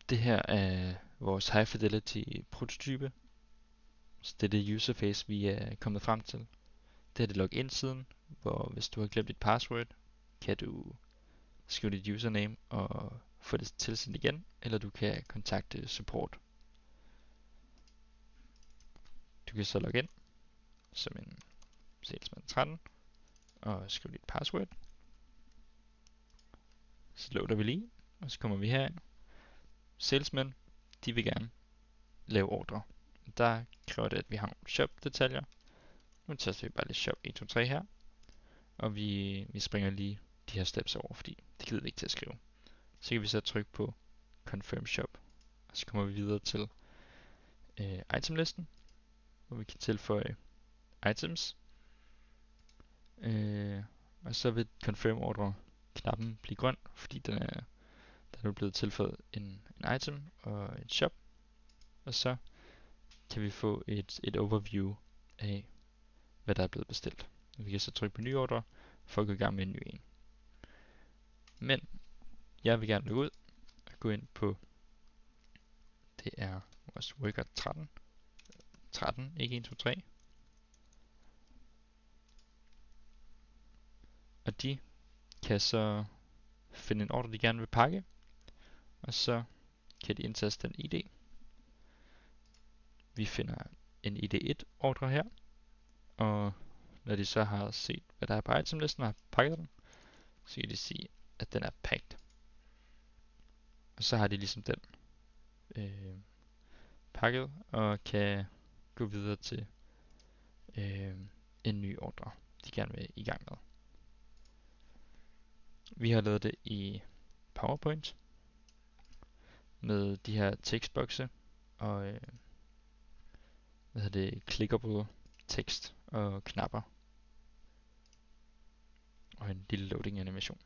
Det her er vores High Fidelity prototype. Så det er det userface, vi er kommet frem til. Det er det login-siden, hvor hvis du har glemt dit password, kan du skrive dit username og få det tilsendt igen, eller du kan kontakte support. Du kan så logge ind som en salesman 13 og skrive dit password. Så loader vi lige, og så kommer vi herind. Salesmen, de vil gerne lave ordre. Der kræver det, at vi har nogle shop-detaljer. Nu taster vi bare lige shop 1, 2, 3 her. Og vi springer lige de her steps over, fordi det gider vi ikke til at skrive. Så kan vi så trykke på Confirm Shop. Og så kommer vi videre til itemlisten, hvor vi kan tilføje items. Og så vil Confirm Ordre knappen blive grøn, fordi der er nu blevet tilføjet en item og et shop. Og så kan vi få et overview af, hvad der er blevet bestilt. Vi kan så trykke på ny ordre for at gå i gang med en ny en. Men jeg vil gerne logge ud og gå ind på, det er vores worker 13, ikke 1, 2, 3. Og de kan så finde en ordre, de gerne vil pakke, og så kan de indtaste den ID. Vi finder en ID1 ordre her, og når de så har set, hvad der er på itemlisten og har pakket den, så kan de sige, at den er packed. Og så har de ligesom den pakket, og kan gå videre til en ny ordre, de gerne vil i gang med. Vi har lavet det i PowerPoint med de her tekstbokse og clickable tekst og knapper og en lille loading animation.